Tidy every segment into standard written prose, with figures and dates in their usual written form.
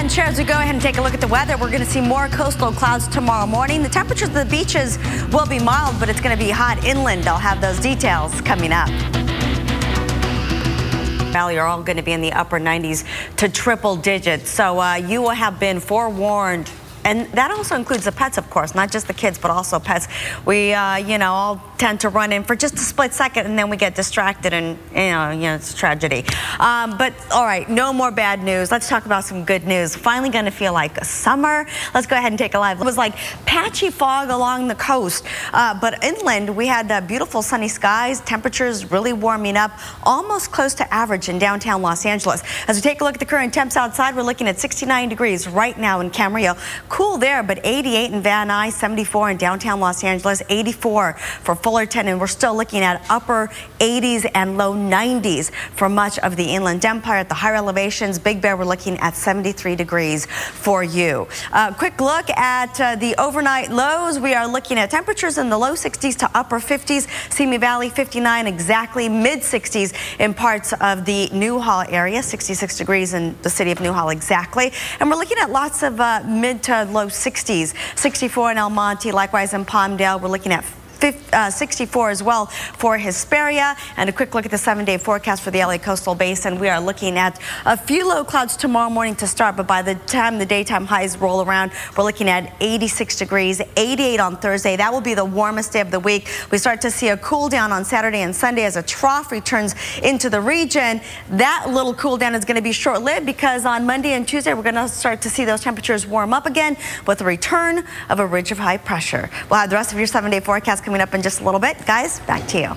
And Cher, as we go ahead and take a look at the weather, we're going to see more coastal clouds tomorrow morning. The temperatures of the beaches will be mild, but it's going to be hot inland. I'll have those details coming up. Valley are all going to be in the upper 90s to triple digits. So you will have been forewarned. And that also includes the pets, of course, not just the kids, but also pets. We, all tend to run in for just a split second, and then we get distracted, and, it's a tragedy. But, all right, no more bad news. Let's talk about some good news. Finally going to feel like summer. Let's go ahead and take a live. It was like patchy fog along the coast, but inland, we had beautiful sunny skies, temperatures really warming up, almost close to average in downtown Los Angeles. As we take a look at the current temps outside, we're looking at 69 degrees right now in Camarillo. Cool there, but 88 in Van Nuys, 74 in downtown Los Angeles, 84 for Fullerton, and we're still looking at upper 80s and low 90s for much of the Inland Empire. At the higher elevations, Big Bear, we're looking at 73 degrees for you. Quick look at the overnight lows. We are looking at temperatures in the low 60s to upper 50s. Simi Valley, 59 exactly, mid 60s in parts of the Newhall area, 66 degrees in the city of Newhall exactly. And we're looking at lots of mid to low 60s, 64 in El Monte, likewise in Palmdale. We're looking at 64 as well for Hesperia. And a quick look at the 7-day forecast for the LA coastal basin. We are looking at a few low clouds tomorrow morning to start, but by the time the daytime highs roll around, we're looking at 86 degrees, 88 on Thursday. That will be the warmest day of the week. We start to see a cool down on Saturday and Sunday as a trough returns into the region. That little cool down is going to be short-lived because on Monday and Tuesday, we're going to start to see those temperatures warm up again with the return of a ridge of high pressure. We'll have the rest of your 7-day forecast coming up in just a little bit. Guys, back to you.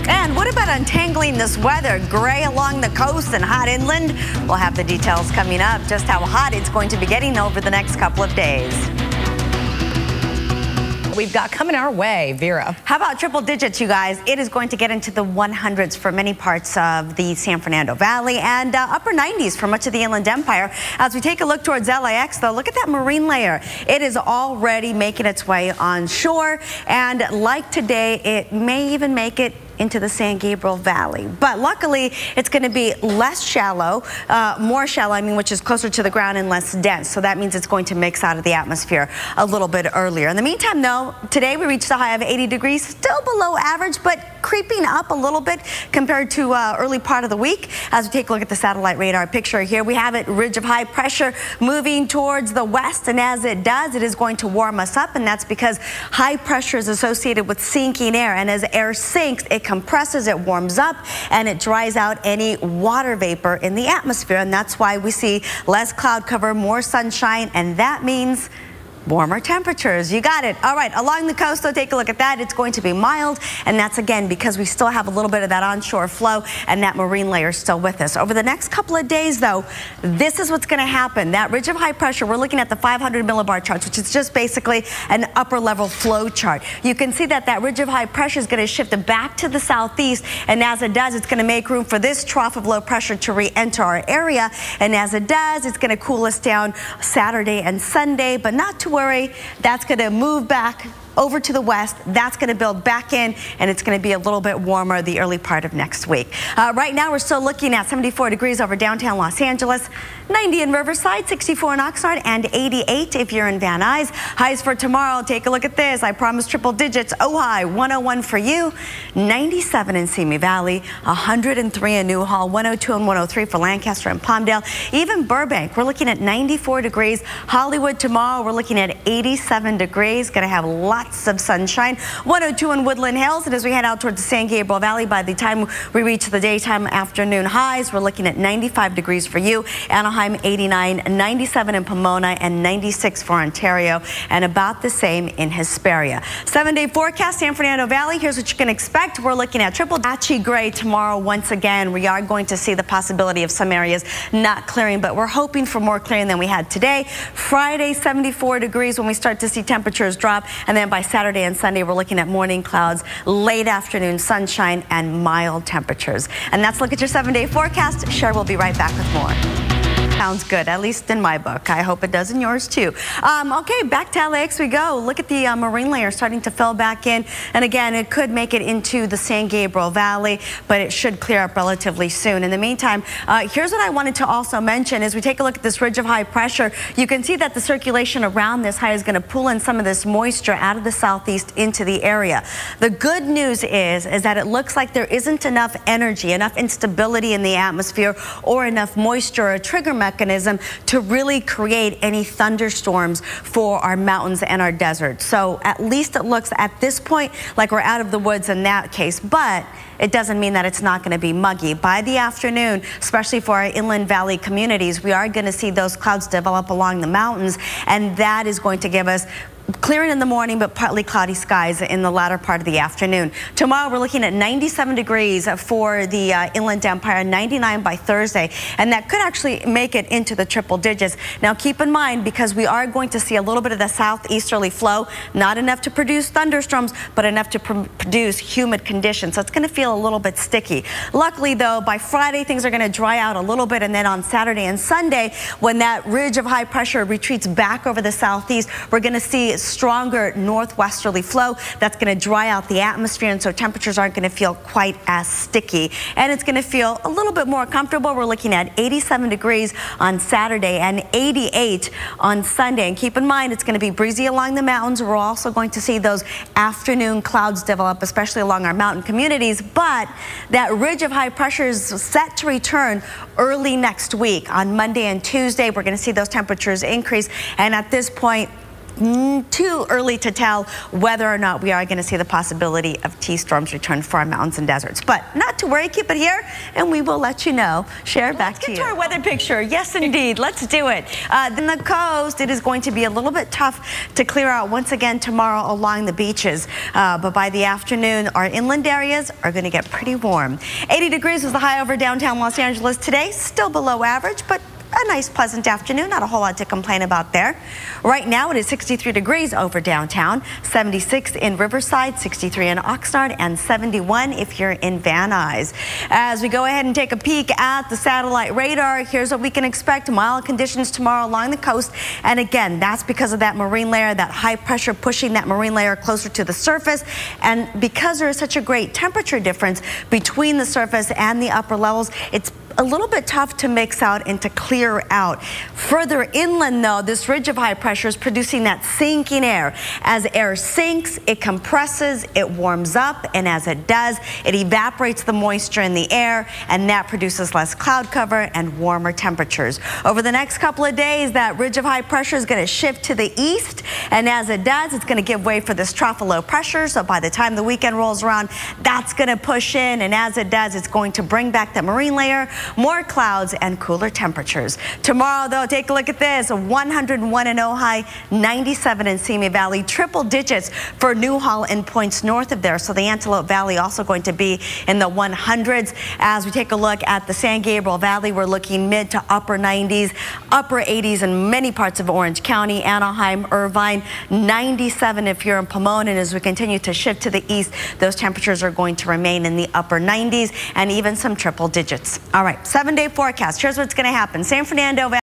And what about untangling this weather? Gray along the coast and hot inland. We'll have the details coming up, just how hot it's going to be getting over the next couple of days. We've got coming our way, Vera. How about triple digits, you guys? It is going to get into the 100s for many parts of the San Fernando Valley and upper 90s for much of the Inland Empire. As we take a look towards LAX, though, look at that marine layer. It is already making its way on shore, and like today, it may even make it into the San Gabriel Valley. But luckily, it's going to be less shallow, more shallow, which is closer to the ground and less dense. So that means it's going to mix out of the atmosphere a little bit earlier. In the meantime, though, today we reached a high of 80 degrees, still below average, but creeping up a little bit compared to early part of the week. As we take a look at the satellite radar picture here, we have it, ridge of high pressure moving towards the west, and as it does, it is going to warm us up, and that's because high pressure is associated with sinking air, and as air sinks, it compresses, it warms up, and it dries out any water vapor in the atmosphere, and that's why we see less cloud cover, more sunshine, and that means warmer temperatures. You got it. All right, along the coast, though, take a look at that. It's going to be mild, and that's, again, because we still have a little bit of that onshore flow and that marine layer still with us. Over the next couple of days, though, this is what's going to happen. That ridge of high pressure, we're looking at the 500 millibar charts, which is just basically an upper-level flow chart. You can see that that ridge of high pressure is going to shift back to the southeast, and as it does, it's going to make room for this trough of low pressure to re-enter our area, and as it does, it's going to cool us down Saturday and Sunday, but not to worry, that's going to move back over to the west. That's going to build back in, and it's going to be a little bit warmer the early part of next week. Right now, we're still looking at 74 degrees over downtown Los Angeles, 90 in Riverside, 64 in Oxnard, and 88 if you're in Van Nuys. Highs for tomorrow, take a look at this. I promise triple digits. Ojai, 101 for you, 97 in Simi Valley, 103 in Newhall, 102 and 103 for Lancaster and Palmdale. Even Burbank, we're looking at 94 degrees. Hollywood tomorrow, we're looking at 87 degrees. Going to have lots of sunshine. 102 in Woodland Hills, and as we head out towards the San Gabriel Valley, by the time we reach the daytime afternoon highs, we're looking at 95 degrees for you. Anaheim 89, 97 in Pomona, and 96 for Ontario, and about the same in Hesperia. 7-day forecast, San Fernando Valley. Here's what you can expect. We're looking at triple patchy gray tomorrow. Once again, we are going to see the possibility of some areas not clearing, but we're hoping for more clearing than we had today. Friday, 74 degrees when we start to see temperatures drop, and then by Saturday and Sunday, we're looking at morning clouds, late afternoon sunshine, and mild temperatures. And that's a look at your 7-day forecast. Cher will be right back with more. Sounds good, at least in my book. I hope it does in yours too. Okay, back to LAX we go. Look at the marine layer starting to fill back in. And again, it could make it into the San Gabriel Valley, but it should clear up relatively soon. In the meantime, here's what I wanted to also mention. As we take a look at this ridge of high pressure, you can see that the circulation around this high is going to pull in some of this moisture out of the southeast into the area. The good news is that it looks like there isn't enough energy, enough instability in the atmosphere, or enough moisture or a trigger mechanism to really create any thunderstorms for our mountains and our deserts. So at least it looks at this point like we're out of the woods in that case, but it doesn't mean that it's not going to be muggy. By the afternoon, especially for our inland valley communities, we are going to see those clouds develop along the mountains, and that is going to give us clearing in the morning, but partly cloudy skies in the latter part of the afternoon. Tomorrow, we're looking at 97 degrees for the Inland Empire, 99 by Thursday, and that could actually make it into the triple digits. Now, keep in mind, because we are going to see a little bit of the southeasterly flow, not enough to produce thunderstorms, but enough to produce humid conditions. So it's going to feel a little bit sticky. Luckily, though, by Friday, things are going to dry out a little bit, and then on Saturday and Sunday, when that ridge of high pressure retreats back over the southeast, we're going to see stronger northwesterly flow that's going to dry out the atmosphere, and so temperatures aren't going to feel quite as sticky, and it's going to feel a little bit more comfortable. We're looking at 87 degrees on Saturday and 88 on Sunday, and keep in mind it's going to be breezy along the mountains. We're also going to see those afternoon clouds develop, especially along our mountain communities, but that ridge of high pressure is set to return early next week. On Monday and Tuesday, we're going to see those temperatures increase, and at this point, too early to tell whether or not we are going to see the possibility of T-storms return for our mountains and deserts. But not to worry, keep it here, and we will let you know. Share back to you. Let's get to our weather picture. Yes, indeed. Let's do it. Then the coast, it is going to be a little bit tough to clear out once again tomorrow along the beaches. But by the afternoon, our inland areas are going to get pretty warm. 80 degrees is the high over downtown Los Angeles today. Still below average, but a nice pleasant afternoon, not a whole lot to complain about there. Right now it is 63 degrees over downtown, 76 in Riverside, 63 in Oxnard, and 71 if you're in Van Nuys. As we go ahead and take a peek at the satellite radar, here's what we can expect. Mild conditions tomorrow along the coast, and again, that's because of that marine layer, that high pressure pushing that marine layer closer to the surface, and because there is such a great temperature difference between the surface and the upper levels, it's a little bit tough to mix out and to clear out. Further inland, though, this ridge of high pressure is producing that sinking air. As air sinks, it compresses, it warms up, and as it does, it evaporates the moisture in the air, and that produces less cloud cover and warmer temperatures. Over the next couple of days, that ridge of high pressure is going to shift to the east, and as it does, it's going to give way for this trough of low pressure. So by the time the weekend rolls around, that's going to push in, and as it does, it's going to bring back that marine layer, more clouds, and cooler temperatures. Tomorrow, though, take a look at this. 101 in Ojai, 97 in Simi Valley, triple digits for Newhall and points north of there. So the Antelope Valley also going to be in the 100s. As we take a look at the San Gabriel Valley, we're looking mid to upper 90s, upper 80s in many parts of Orange County, Anaheim, Irvine, 97 if you're in Pomona. And as we continue to shift to the east, those temperatures are going to remain in the upper 90s and even some triple digits. All right, 7-day forecast. Here's what's going to happen. San Fernando Valley.